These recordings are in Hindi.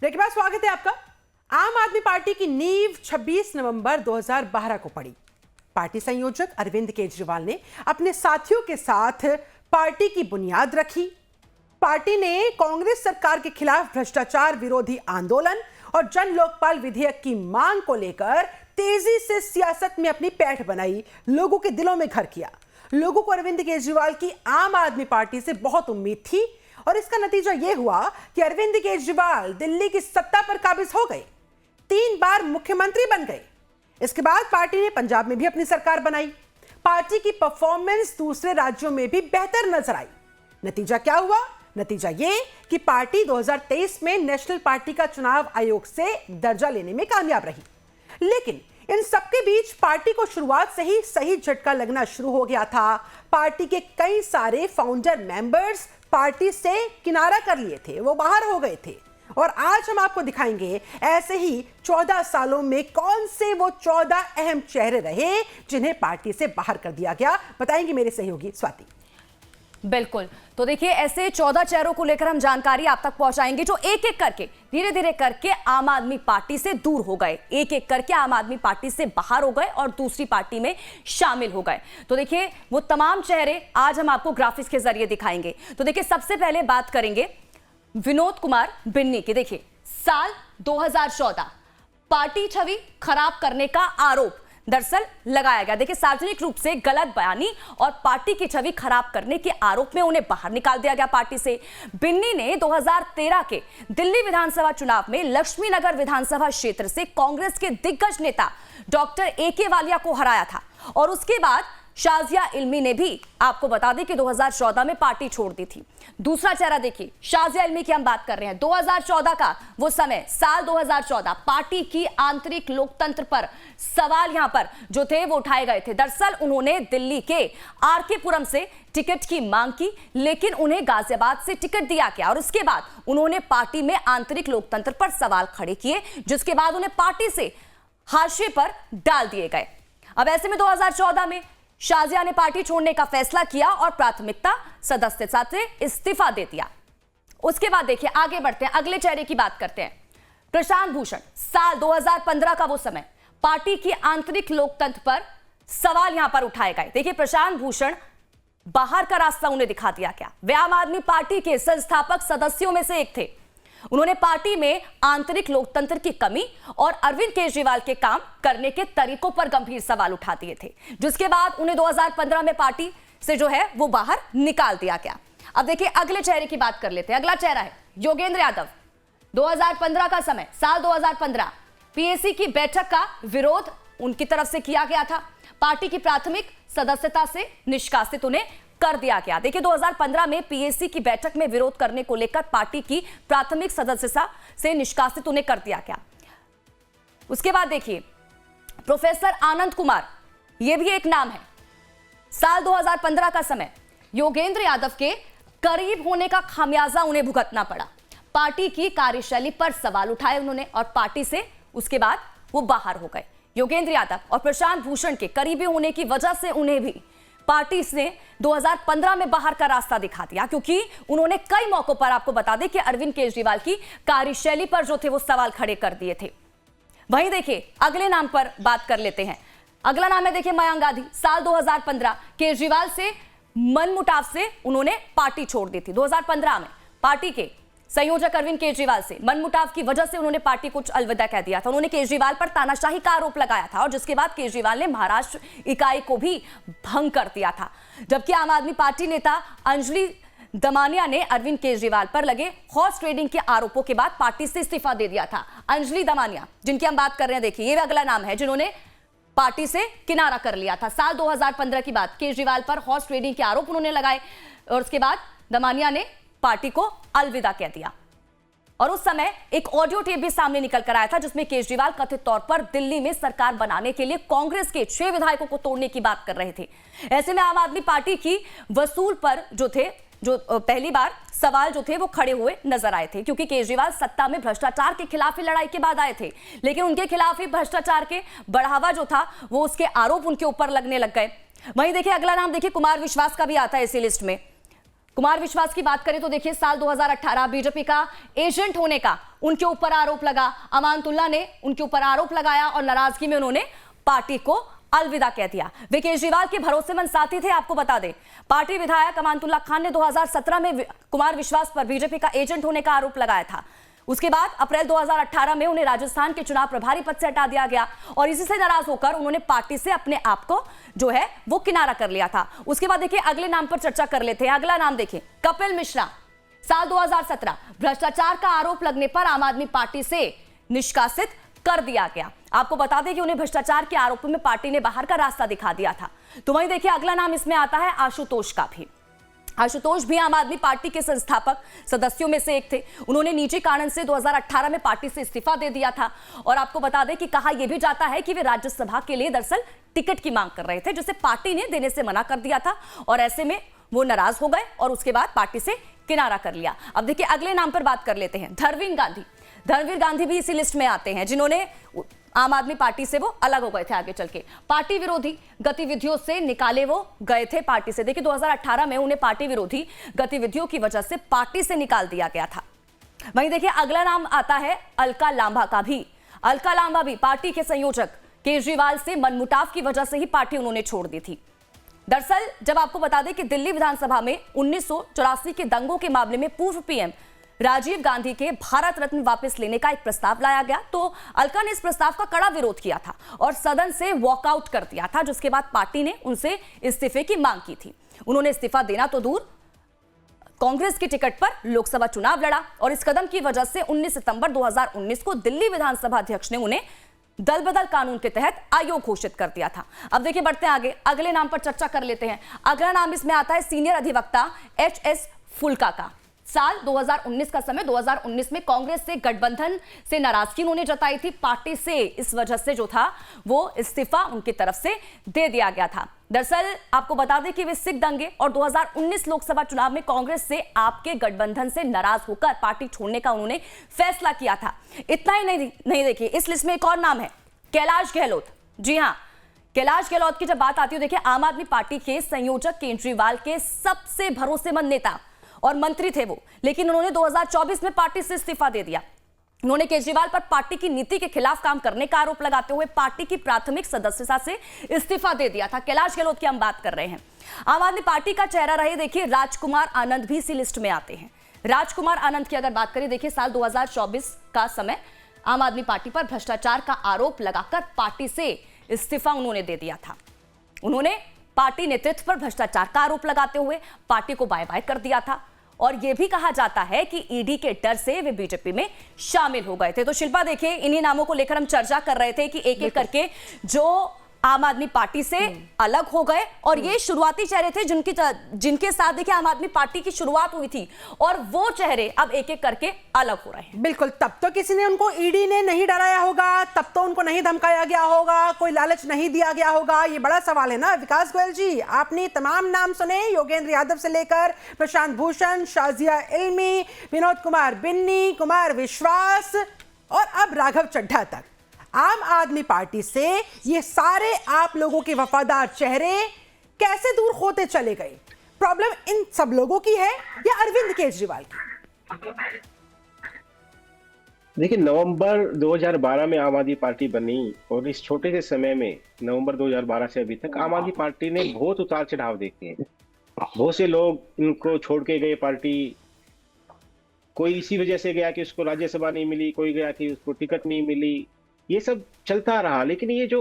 देखिए बात, स्वागत है आपका। आम आदमी पार्टी की नींव 26 नवंबर 2012 को पड़ी। पार्टी संयोजक अरविंद केजरीवाल ने अपने साथियों के साथ पार्टी की बुनियाद रखी। पार्टी ने कांग्रेस सरकार के खिलाफ भ्रष्टाचार विरोधी आंदोलन और जन लोकपाल विधेयक की मांग को लेकर तेजी से सियासत में अपनी पैठ बनाई, लोगों के दिलों में घर किया। लोगों को अरविंद केजरीवाल की आम आदमी पार्टी से बहुत उम्मीद थी और इसका नतीजा यह हुआ कि अरविंद केजरीवाल दिल्ली की सत्ता पर काबिज हो गए, 3 बार मुख्यमंत्री बन गए। इसके बाद पार्टी ने पंजाब में भी अपनी सरकार बनाई। पार्टी की परफॉर्मेंस दूसरे राज्यों में भी बेहतर नजर आई। नतीजा क्या हुआ? नतीजा यह कि पार्टी 2023 में नेशनल पार्टी का चुनाव आयोग से दर्जा लेने में कामयाब रही। लेकिन इन सबके बीच पार्टी को शुरुआत से ही सही झटका लगना शुरू हो गया था। पार्टी के कई सारे फाउंडर मेंबर्स पार्टी से किनारा कर लिए थे, वो बाहर हो गए थे। और आज हम आपको दिखाएंगे ऐसे ही 14 सालों में कौन से वो 14 अहम चेहरे रहे जिन्हें पार्टी से बाहर कर दिया गया। बताएंगे मेरे सहयोगी स्वाति। बिल्कुल, तो देखिए ऐसे 14 चेहरों को लेकर हम जानकारी आप तक पहुंचाएंगे जो एक एक करके धीरे धीरे करके आम आदमी पार्टी से दूर हो गए, एक एक करके आम आदमी पार्टी से बाहर हो गए और दूसरी पार्टी में शामिल हो गए। तो देखिए वो तमाम चेहरे आज हम आपको ग्राफिक्स के जरिए दिखाएंगे। तो देखिए सबसे पहले बात करेंगे विनोद कुमार बिन्नी की। देखिए साल 2014 पार्टी छवि खराब करने का आरोप दरअसल लगाया गया। देखिए सार्वजनिक रूप से गलत बयानी और पार्टी की छवि खराब करने के आरोप में उन्हें बाहर निकाल दिया गया पार्टी से। बिन्नी ने 2013 के दिल्ली विधानसभा चुनाव में लक्ष्मी नगर विधानसभा क्षेत्र से कांग्रेस के दिग्गज नेता डॉक्टर AK वालिया को हराया था और उसके बाद शाजिया इल्मी ने भी आपको बता दें कि 2014 में पार्टी छोड़ दी थी। दूसरा चेहरा देखिए, शाजिया इल्मी की हम बात कर रहे हैं। 2014 का वो समय, साल 2014, पार्टी की आंतरिक लोकतंत्र पर सवाल यहां पर जो थे वो उठाए गए थे। दरअसल उन्होंने दिल्ली के RK पुरम से टिकट की मांग की, लेकिन उन्हें गाजियाबाद से टिकट दिया गया और उसके बाद उन्होंने पार्टी में आंतरिक लोकतंत्र पर सवाल खड़े किए, जिसके बाद उन्हें पार्टी से हाशिए पर डाल दिए गए। अब ऐसे में 2014 में शाजिया ने पार्टी छोड़ने का फैसला किया और प्राथमिकता सदस्यता से इस्तीफा दे दिया। उसके बाद देखिए आगे बढ़ते हैं, अगले चेहरे की बात करते हैं। प्रशांत भूषण, साल 2015 का वो समय, पार्टी की आंतरिक लोकतंत्र पर सवाल यहां पर उठाए गए। देखिए प्रशांत भूषण बाहर का रास्ता उन्हें दिखा दिया गया। वे आम आदमी पार्टी के संस्थापक सदस्यों में से एक थे। उन्होंने पार्टी में आंतरिक लोकतंत्र की कमी और अरविंद केजरीवाल के काम करने के तरीकों पर गंभीर सवाल उठा दिए थे, जिसके बाद उन्हें 2015 में पार्टी से जो है वो बाहर निकाल दिया गया। अब देखिए अगले चेहरे की बात कर लेते हैं। अगला चेहरा है योगेंद्र यादव। 2015 का समय, साल 2015, PAC की बैठक का विरोध उनकी तरफ से किया गया था। पार्टी की प्राथमिक सदस्यता से निष्कासित उन्हें कर दिया गया। देखिए 2015 में PAC की बैठक में विरोध करने को लेकर पार्टी की प्राथमिक सदस्यता से निष्कासित उन्हें कर दिया गया। उसके बाद देखिए प्रोफेसर आनंद कुमार, यह भी एक नाम है। साल 2015 का समय, योगेंद्र यादव के करीब होने का खामियाजा उन्हें भुगतना पड़ा। पार्टी की कार्यशैली पर सवाल उठाए उन्होंने और पार्टी से उसके बाद वो बाहर हो गए। योगेंद्र यादव और प्रशांत भूषण के करीबी होने की वजह से उन्हें भी पार्टी ने 2015 में बाहर का रास्ता दिखा दिया, क्योंकि उन्होंने कई मौकों पर आपको बता दें कि अरविंद केजरीवाल की कार्यशैली पर जो थे वो सवाल खड़े कर दिए थे। वहीं देखिए अगले नाम पर बात कर लेते हैं। अगला नाम है देखिए मयंक गांधी। साल 2015 केजरीवाल से मनमुटाव से उन्होंने पार्टी छोड़ दी थी। 2015 में पार्टी के संयोजक अरविंद केजरीवाल से मनमुटाव की वजह से उन्होंने पार्टी को अलविदा कह दिया था। उन्होंने केजरीवाल पर तानाशाही का आरोप लगाया था और जिसके बाद केजरीवाल ने महाराष्ट्र इकाई को भी भंग कर दिया था। जबकि आम आदमी पार्टी नेता अंजलि दमानिया ने अरविंद केजरीवाल पर लगे हॉर्स ट्रेडिंग के आरोपों के बाद पार्टी से इस्तीफा दे दिया था। अंजलि दमानिया जिनकी हम बात कर रहे हैं, देखिए ये अगला नाम है जिन्होंने पार्टी से किनारा कर लिया था। साल 2015 की बात, केजरीवाल पर हॉर्स ट्रेडिंग के आरोप उन्होंने लगाए और उसके बाद दमानिया ने पार्टी को अलविदा कह दिया। और उस समय एक ऑडियो टेप भी सामने निकल कर आया था जिसमें केजरीवाल कथित तौर पर दिल्ली में सरकार बनाने के लिए कांग्रेस के 6 विधायकों को तोड़ने की बात कर रहे थे। ऐसे में आम आदमी पार्टी की वसूल पर जो पहली बार सवाल जो थे वो खड़े हुए नजर आए थे, क्योंकि केजरीवाल सत्ता में भ्रष्टाचार के खिलाफ ही लड़ाई के बाद आए थे, लेकिन उनके खिलाफ ही भ्रष्टाचार के बढ़ावा जो था वो उसके आरोप उनके ऊपर लगने लग गए। वहीं देखिए अगला नाम देखिए कुमार विश्वास का भी आता है इसी लिस्ट में। कुमार विश्वास की बात करें तो देखिए साल 2018 बीजेपी का एजेंट होने का उनके ऊपर आरोप लगा। अमानतुल्लाह ने उनके ऊपर आरोप लगाया और नाराजगी में उन्होंने पार्टी को अलविदा कह दिया। वे केजरीवाल के भरोसेमंद साथी थे। आपको बता दें, पार्टी विधायक अमानतुल्लाह खान ने 2017 में कुमार विश्वास पर बीजेपी का एजेंट होने का आरोप लगाया था। उसके बाद अप्रैल 2018 में उन्हें राजस्थान के चुनाव प्रभारी पद से हटा दिया गया और इसी से नाराज होकर उन्होंने पार्टी से अपने आप को जो है वो किनारा कर लिया था। उसके बाद देखिए अगले नाम पर चर्चा कर लेते हैं। अगला नाम देखिए, कपिल मिश्रा। साल 2017 भ्रष्टाचार का आरोप लगने पर आम आदमी पार्टी से निष्कासित कर दिया गया। आपको बता दें कि उन्हें भ्रष्टाचार के आरोपों में पार्टी ने बाहर का रास्ता दिखा दिया था। तो वहीं देखिए अगला नाम इसमें आता है आशुतोष का भी। आशुतोष भी आम आदमी पार्टी के संस्थापक सदस्यों में से एक थे। उन्होंने निजी कारण से 2018 में पार्टी से इस्तीफा दे दिया था और आपको बता दें कि कहा यह भी जाता है कि वे राज्यसभा के लिए दरअसल टिकट की मांग कर रहे थे, जिसे पार्टी ने देने से मना कर दिया था और ऐसे में वो नाराज हो गए और उसके बाद पार्टी से किनारा कर लिया। अब देखिए अगले नाम पर बात कर लेते हैं, धर्मवीर गांधी। धर्मवीर गांधी भी इसी लिस्ट में आते हैं जिन्होंने आम आदमी पार्टी से वो अलग हो गए थे। आगे चल के पार्टी विरोधी गतिविधियों से निकाले वो गए थे पार्टी से। देखिए 2018 में उन्हें पार्टी विरोधी गतिविधियों की वजह से पार्टी से निकाल दिया गया था। वहीं देखिए अगला नाम आता है अलका लांबा का भी। अलका लांबा भी पार्टी के संयोजक केजरीवाल से मनमुटाव की वजह से ही पार्टी उन्होंने छोड़ दी थी। दरअसल जब आपको बता दें कि दिल्ली विधानसभा में 1984 के दंगों के मामले में पूर्व पीएम राजीव गांधी के भारत रत्न वापस लेने का एक प्रस्ताव लाया गया, तो अलका ने इस प्रस्ताव का कड़ा विरोध किया था और सदन से वॉकआउट कर दिया था, जिसके बाद पार्टी ने उनसे इस्तीफे की मांग की थी। उन्होंने इस्तीफा देना तो दूर, कांग्रेस की टिकट पर लोकसभा चुनाव लड़ा और इस कदम की वजह से 19 सितंबर 2019 को दिल्ली विधानसभा अध्यक्ष ने उन्हें दल बदल कानून के तहत अयोग्य घोषित कर दिया था। अब देखिए बढ़ते हैं आगे, अगले नाम पर चर्चा कर लेते हैं। अगला नाम इसमें आता है सीनियर अधिवक्ता एच.एस. फुल्का का। साल 2019 का समय, 2019 में कांग्रेस से गठबंधन से नाराजगी उन्होंने जताई थी। पार्टी से इस वजह से जो था वो इस्तीफा उनकी तरफ से दे दिया गया था। दरअसल आपको बता दें कि वे सिख दंगे और 2019 लोकसभा चुनाव में कांग्रेस से आपके गठबंधन से नाराज होकर पार्टी छोड़ने का उन्होंने फैसला किया था। इतना ही नहीं देखिए इस लिस्ट में एक और नाम है, कैलाश गहलोत। जी हाँ, कैलाश गहलोत की जब बात आती है, देखिए आम आदमी पार्टी के संयोजक केजरीवाल के सबसे भरोसेमंद नेता और मंत्री थे वो, लेकिन उन्होंने 2024 में पार्टी से इस्तीफा दे दिया। उन्होंने केजरीवाल पर पार्टी की नीति के खिलाफ काम करने का आरोप लगाते हुए पार्टी की प्राथमिक सदस्यता से इस्तीफा दे दिया था। कैलाश गहलोत की हम बात कर रहे हैं। आम आदमी पार्टी का चेहरा रहे देखिए राजकुमार आनंद भी इसी लिस्ट में आते हैं। राजकुमार आनंद की अगर बात करें, देखिए साल 2024 का समय, आम आदमी पार्टी पर भ्रष्टाचार का आरोप लगाकर पार्टी से इस्तीफा उन्होंने दे दिया था। उन्होंने पार्टी नेतृत्व पर भ्रष्टाचार का आरोप लगाते हुए पार्टी को बाय बाय कर दिया था और यह भी कहा जाता है कि ईडी के डर से वे बीजेपी में शामिल हो गए थे। तो शिल्पा देखिए इन्हीं नामों को लेकर हम चर्चा कर रहे थे कि एक एक करके जो आम आदमी पार्टी से अलग हो गए और ये शुरुआती चेहरे थे जिनके साथ देखिए आम आदमी पार्टी की शुरुआत हुई थी और वो चेहरे अब एक एक करके अलग हो रहे हैं। बिल्कुल, तब तो किसी ने उनको ईडी ने नहीं डराया होगा, तब तो उनको नहीं धमकाया गया होगा, कोई लालच नहीं दिया गया होगा। ये बड़ा सवाल है ना विकास गोयल जी। आपने तमाम नाम सुने, योगेंद्र यादव से लेकर प्रशांत भूषण, शाजिया इल्मी, विनोद कुमार बिन्नी, कुमार विश्वास और अब राघव चड्ढा तक। आम आदमी पार्टी से ये सारे आप लोगों के वफादार चेहरे कैसे दूर होते चले गए? प्रॉब्लम इन सब लोगों की है या अरविंद केजरीवाल की? देखिए, नवंबर 2012 में आम आदमी पार्टी बनी और इस छोटे से समय में नवंबर 2012 से अभी तक आम आदमी पार्टी ने बहुत उतार चढ़ाव देखे हैं। बहुत से लोग इनको छोड़ के गए पार्टी, कोई इसी वजह से गया कि उसको राज्यसभा नहीं मिली, कोई गया कि उसको टिकट नहीं मिली, ये सब चलता रहा। लेकिन ये जो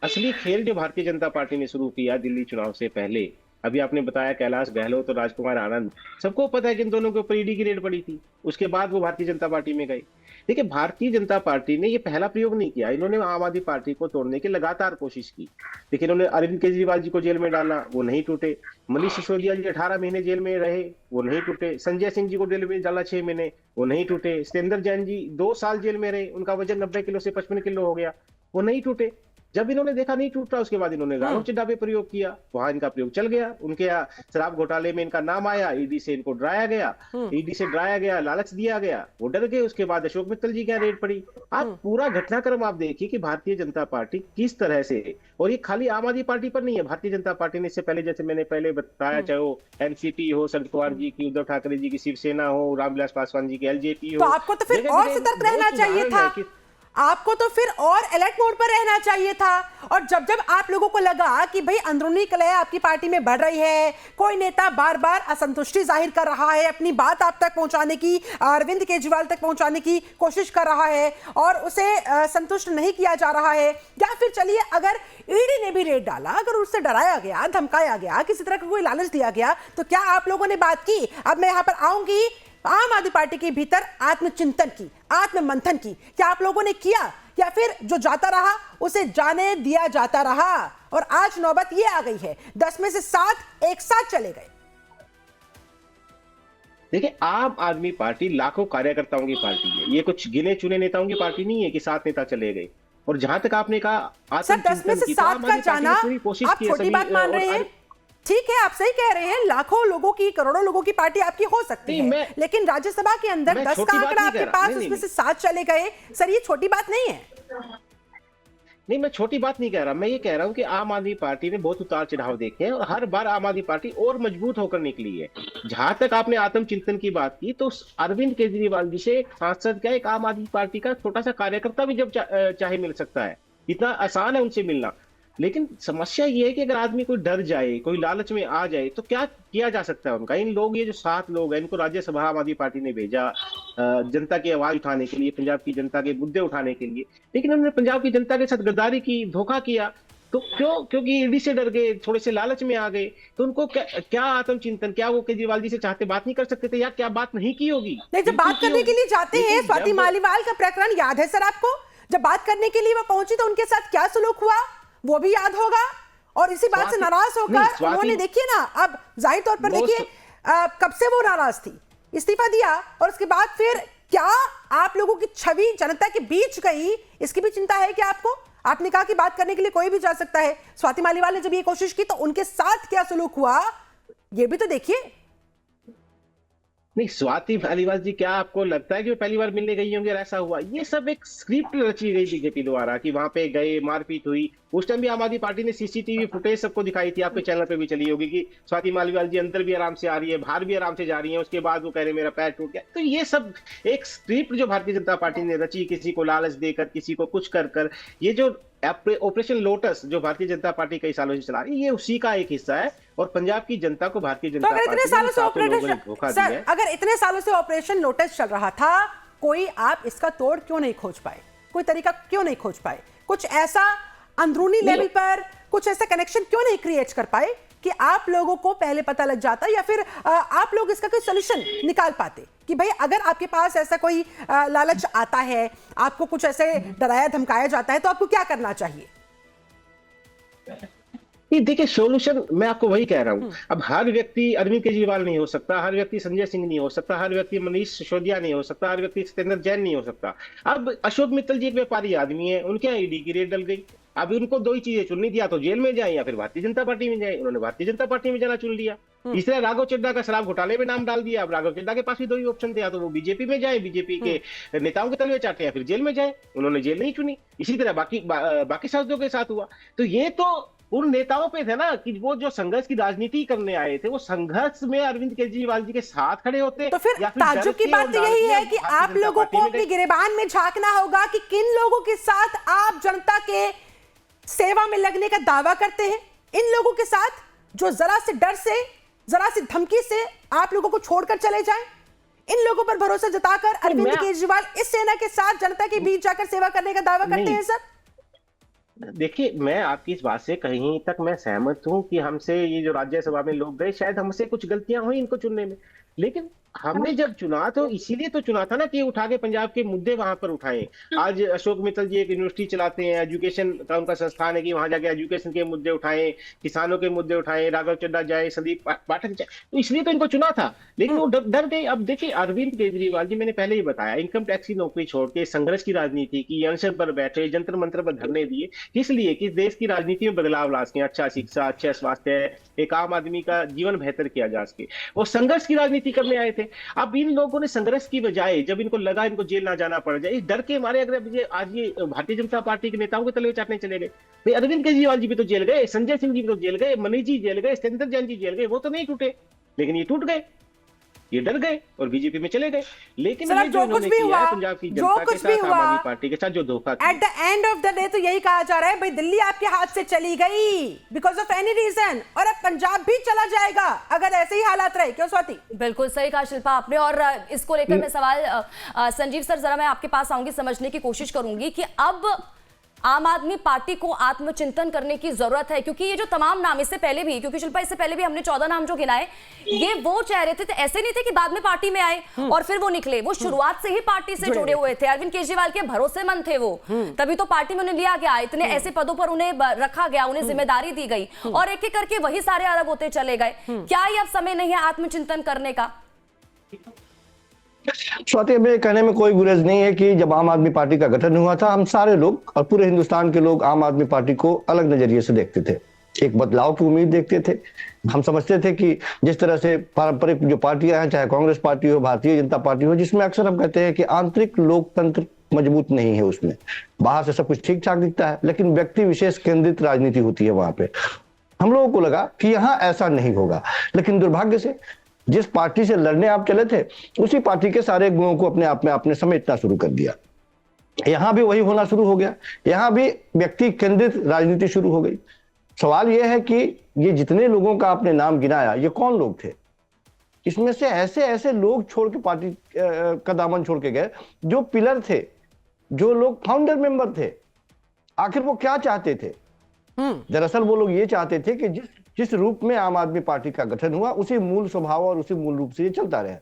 असली खेल जो भारतीय जनता पार्टी ने शुरू किया दिल्ली चुनाव से पहले, अभी आपने बताया कैलाश गहलोत और राजकुमार आनंद, सबको पता है कि इन दोनों के ऊपर ईडी की रेड पड़ी थी। उसके बाद वो भारतीय जनता पार्टी में गए। देखिए, भारतीय जनता पार्टी ने ये पहला प्रयोग नहीं किया, इन्होंने आम आदमी पार्टी को तोड़ने की लगातार कोशिश की। देखिए, इन्होंने अरविंद केजरीवाल जी को जेल में डाला, वो नहीं टूटे। मनीष सिसोदिया जी 18 महीने जेल में रहे, वो नहीं टूटे। संजय सिंह जी को जेल में डाला 6 महीने, वो नहीं टूटे। सत्येंद्र जैन जी 2 साल जेल में रहे, उनका वजन 90 किलो से 55 किलो हो गया, वो नहीं टूटे। जब इन्होंने देखा नहीं टूट रहा, उसके बाद इन्होंने राघव चड्ढा पे प्रयोग किया, वहां इनका प्रयोग चल गया। उनके यहाँ शराब घोटाले में इनका नाम आया, ईडी से इनको डराया गया, लालच दिया गया, वो डर गए। उसके बाद अशोक मित्तल जी की यहाँ रेड पड़ी। आप पूरा घटनाक्रम आप देखिए कि भारतीय जनता पार्टी किस तरह से, और ये खाली आम आदमी पार्टी पर नहीं है, भारतीय जनता पार्टी ने इससे पहले, जैसे मैंने पहले बताया, चाहे वो एनसीपी हो, शरद पवार जी की, उद्धव ठाकरे जी की शिवसेना हो, रामविलास पासवान जी की एलजेपी हो, तो आपको तो फिर और सतर्क रहना चाहिए था, आपको तो फिर और अलर्ट मोड पर रहना चाहिए था। और जब जब आप लोगों को लगा कि भाई अंदरूनी कलह आपकी पार्टी में बढ़ रही है, कोई नेता बार बार असंतुष्टि जाहिर कर रहा है, अपनी बात आप तक पहुंचाने की, अरविंद केजरीवाल तक पहुंचाने की कोशिश कर रहा है और उसे संतुष्ट नहीं किया जा रहा है, या फिर चलिए अगर ईडी ने भी रेड डाला, अगर उससे डराया गया, धमकाया गया, किसी तरह का कोई लालच दिया गया, तो क्या आप लोगों ने बात की? अब मैं यहां पर आऊंगी आम आदमी पार्टी के भीतर आत्मचिंतन की, आत्ममंथन की, क्या आप लोगों ने किया, या फिर जो जाता रहा उसे जाने दिया जाता रहा? और आज नौबत ये आ गई है, 10 में से 7 एक साथ चले गए। देखिए, आम आदमी पार्टी लाखों कार्यकर्ताओं की पार्टी है, ये कुछ गिने चुने नेताओं की पार्टी नहीं है कि 7 नेता चले गए। और जहां तक आपने कहा सर 10 में से 7 का जाना आप छोटी बात मान रहे हैं? ठीक है, आप सही कह रहे हैं, लाखों लोगों की, करोड़ों लोगों की पार्टी आपकी हो सकती है, लेकिन राज्यसभा के अंदर 10 का आंकड़ा आपके पास, उसमें से 7 चले गए, सर ये छोटी बात नहीं है। नहीं, मैं छोटी बात नहीं कह रहा, मैं ये कह रहा हूं कि आम आदमी पार्टी ने बहुत उतार चढ़ाव देखे हैं और हर बार आम आदमी पार्टी और मजबूत होकर निकली है। जहां तक आपने आत्मचिंतन की बात की, तो अरविंद केजरीवाल जी से एक सांसद क्या, एक आम आदमी पार्टी का छोटा सा कार्यकर्ता भी जब चाहे मिल सकता है, इतना आसान है उनसे मिलना। लेकिन समस्या ये है कि अगर आदमी कोई डर जाए, कोई लालच में आ जाए, तो क्या किया जा सकता है उनका? इन लोग, ये जो 7 लोग हैं, इनको राज्यसभा आम आदमी पार्टी ने भेजा जनता की आवाज उठाने के लिए, पंजाब की जनता के मुद्दे उठाने के लिए, लेकिन उन्होंने पंजाब की जनता के साथ गद्दारी की, धोखा किया। तो क्यों? क्योंकि ईडी से डर गए, थोड़े से लालच में आ गए। तो उनको क्या आत्मचिंतन, क्या वो केजरीवाल जी से चाहते बात नहीं कर सकते थे, या क्या बात नहीं की होगी? नहीं, जब बात करने के लिए जाते हैं, स्वाति मालीवाल का प्रकरण याद है सर आपको? जब बात करने के लिए वो पहुंची तो उनके साथ क्या सलूक हुआ वो भी याद होगा। और इसी बात से नाराज होकर उन्होंने, देखिए ना, अब जाहिर तौर पर देखिए कब से वो नाराज थी, इस्तीफा दिया, और उसके बाद फिर क्या आप लोगों की छवि जनता के बीच गई, इसकी भी चिंता है क्या आपको? आपने कहा कि बात करने के लिए कोई भी जा सकता है, स्वाति मालीवाल ने जब ये कोशिश की तो उनके साथ क्या सलूक हुआ, ये भी तो देखिए। नहीं, स्वाति मालीवाल जी, क्या आपको लगता है कि वो पहली बार मिलने गई होंगी और ऐसा हुआ? ये सब एक स्क्रिप्ट रची गई बीजेपी द्वारा कि वहां पे गए, मारपीट हुई। उस टाइम भी आम आदमी पार्टी ने सीसीटीवी फुटेज सबको दिखाई थी, आपके चैनल पे भी चली होगी, कि स्वाति मालीवाल जी अंदर भी आराम से आ रही है, बाहर भी आराम से जा रही है, उसके बाद वो कह रहे मेरा पैर टूट गया। तो ये सब एक स्क्रिप्ट जो भारतीय जनता पार्टी ने रची, किसी को लालच देकर, किसी को कुछ कर, ये जो ऑपरेशन लोटस जो भारतीय जनता पार्टी कई सालों से चला रही है, ये उसी का एक हिस्सा है। और पंजाब की जनता को भारतीय जनता पार्टी ने धोखा दिया है। अगर इतने सालों से ऑपरेशन लोटस चल रहा था, कोई आप इसका तोड़ क्यों नहीं खोज पाए, कोई तरीका क्यों नहीं खोज पाए, कुछ ऐसा अंदरूनी लेवल पर कुछ ऐसा कनेक्शन क्यों नहीं क्रिएट कर पाए कि आप लोगों को पहले पता लग जाता, या फिर आप लोग इसका कोई सोल्यूशन निकाल पाते कि भाई अगर आपके पास ऐसा कोई लालच आता है, आपको कुछ ऐसे डराया धमकाया जाता है, तो आपको क्या करना चाहिए? देखिए, सॉल्यूशन मैं आपको वही कह रहा हूं। अब हर व्यक्ति अरविंद केजरीवाल नहीं हो सकता, हर व्यक्ति संजय सिंह नहीं हो सकता, हर व्यक्ति मनीष सिसोदिया नहीं हो सकता, हर व्यक्ति सत्येंद्र जैन नहीं हो सकता। अब अशोक मित्तल जी एक व्यापारी आदमी है, उनके यहाँ ईडी की रेड डल गई। अब उनको 2 ही चीजें चुननी थी, या तो जेल में जाए या फिर भारतीय जनता पार्टी में जाए। उन्होंने भारतीय जनता पार्टी में जाना चुन लिया। तीसरा, राघव चड्ढा का शराब घोटाले में नाम डाल दिया। अब राघव चड्ढा के पास भी 2 ही ऑप्शन थे, या तो वो बीजेपी में जाए, बीजेपी के नेताओं के तलवे चाटे, या फिर जेल में जाए। उन्होंने जेल नहीं चुनी। इसी तरह बाकी सांसदों के साथ हुआ। तो ये तो उन नेताओं पे थे ना कि वो जो संघर्ष की राजनीति करने आए थे, वो संघर्ष में अरविंद केजरीवाल जी के साथ खड़े होते। तो फिर ताज्जुब की बात तो यही है कि आप लोगों को अपनी गिरेबान में झांकना होगा कि किन लोगों के साथ आप जनता के सेवा में लगने का दावा करते हैं। इन लोगों के साथ जो जरा से डर से, जरा सी धमकी से आप लोगों को छोड़कर चले जाएं, इन लोगों पर भरोसा जताकर अरविंद केजरीवाल इस सेना के साथ जनता के बीच जाकर सेवा करने का दावा करते हैं। सर देखिए, मैं आपकी इस बात से कहीं तक मैं सहमत हूं कि हमसे ये जो राज्यसभा में लोग गए, शायद हमसे कुछ गलतियां हुई इनको चुनने में, लेकिन हमने जब चुना तो इसीलिए तो चुना था ना कि उठा के पंजाब के मुद्दे वहां पर उठाएं। आज अशोक मित्तल जी एक यूनिवर्सिटी चलाते हैं, एजुकेशन का उनका संस्थान है कि वहां जाके एजुकेशन के मुद्दे उठाएं, किसानों के मुद्दे उठाएं, राघव चड्ढा जाए, संदीप पाठक जाए, तो इसलिए तो इनको चुना था। लेकिन वो डर गए। अब देखिए अरविंद केजरीवाल जी, मैंने पहले ही बताया, इनकम टैक्स की नौकरी छोड़ के संघर्ष की राजनीति की, अनशन पर बैठे, जंतर मंत्र पर धरने दिए, इसलिए कि देश की राजनीति में बदलाव ला सके, अच्छा शिक्षा, अच्छा स्वास्थ्य, एक आम आदमी का जीवन बेहतर किया जा सके। वो संघर्ष की राजनीति करने आए थे। अब इन लोगों ने संघर्ष की बजाय, जब इनको लगा इनको जेल ना जाना पड़ जाए, इस डर के मारे अगर आज ये भारतीय जनता पार्टी के नेताओं के तले चाटने चले गए। भाई अरविंद केजरीवाल जी भी तो जेल गए, संजय सिंह जी भी तो जेल गए, मनीष जी जेल गए, सत्येंद्र जैन जी जेल गए, वो तो नहीं टूटे, लेकिन ये टूट गए, ये डर गए और बीजेपी में चले गए। लेकिन ये जो इन्होंने किया है पंजाब की जनता के साथ, आम आदमी पार्टी के साथ जो धोखा किया, at the end of the day तो यही कहा जा रहा है भाई दिल्ली आपके हाथ से चली गई बिकॉज ऑफ एनी रीजन, और अब पंजाब भी चला जाएगा अगर ऐसे ही हालात रहे। क्यों स्वाति? बिल्कुल सही कहा शिल्पा आपने। और इसको लेकर मैं सवाल संजीव सर जरा मैं आपके पास आऊंगी, समझने की कोशिश करूंगी कि अब आम आदमी पार्टी को आत्मचिंतन करने की जरूरत है, क्योंकि ये जो तमाम नाम इससे पहले भी, क्योंकि शिल्पा इससे पहले भी हमने 14 नाम जो गिनाए, ये वो चेहरे थे, ऐसे नहीं थे कि बाद में पार्टी में आए और फिर वो निकले, वो शुरुआत से ही पार्टी से जुड़े हुए थे। अरविंद केजरीवाल के भरोसेमंद थे वो, तभी तो पार्टी में उन्हें लिया गया, इतने ऐसे पदों पर उन्हें रखा गया, उन्हें जिम्मेदारी दी गई, और एक एक करके वही सारे अलग होते चले गए। क्या ये अब समय नहीं है आत्मचिंतन करने का? स्वाति, मेरे कहने में कोई गुरेज नहीं है कि जब आम आदमी पार्टी का गठन हुआ था, हम सारे लोग और पूरे हिंदुस्तान के लोग आम आदमी पार्टी को अलग नजरिए से देखते थे, एक बदलाव की उम्मीद देखते थे। हम समझते थे कि जिस तरह से पारंपरिक जो पार्टियां हैं, चाहे कांग्रेस पार्टी हो, भारतीय जनता पार्टी हो, जिसमें अक्सर हम कहते हैं कि आंतरिक लोकतंत्र मजबूत नहीं है, उसमें बाहर से सब कुछ ठीक ठाक दिखता है, लेकिन व्यक्ति विशेष केंद्रित राजनीति होती है वहां पे। हम लोगों को लगा कि यहाँ ऐसा नहीं होगा, लेकिन दुर्भाग्य से जिस पार्टी से लड़ने आप चले थे, उसी पार्टी के सारे गुणों को अपने आप में आपने समेटना शुरू कर दिया। यहां भी वही होना शुरू हो गया, यहां भी व्यक्ति केंद्रित राजनीति शुरू हो गई। सवाल यह है कि ये जितने लोगों का आपने नाम गिनाया, ये कौन लोग थे? इसमें से ऐसे ऐसे लोग छोड़ के पार्टी का दामन छोड़ के गए जो पिलर थे, जो लोग फाउंडर मेंबर थे। आखिर वो क्या चाहते थे? दरअसल वो लोग ये चाहते थे कि जिस रूप में आम आदमी पार्टी का गठन हुआ, उसी मूल स्वभाव और उसी मूल रूप से ये चलता रहे।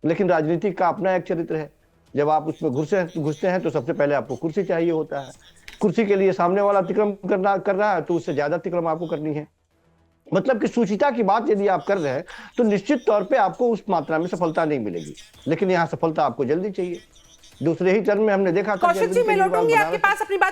लेकिन राजनीति का अपना एक चरित्र है, जब आप उसमें घुसते हैं तो सबसे पहले आपको कुर्सी चाहिए होता है। कुर्सी के लिए सामने वाला अतिक्रम कर रहा है तो उससे ज्यादा अतिक्रम आपको करनी है। मतलब कि सुचिता की बात यदि आप कर रहे हैं तो निश्चित तौर पे आपको उस मात्रा में सफलता नहीं मिलेगी, लेकिन यहाँ सफलता आपको जल्दी चाहिए। दूसरे ही टर्म में हमने देखा था कौशिक जी, मैं लौटूंगी आपके पास अपनी बात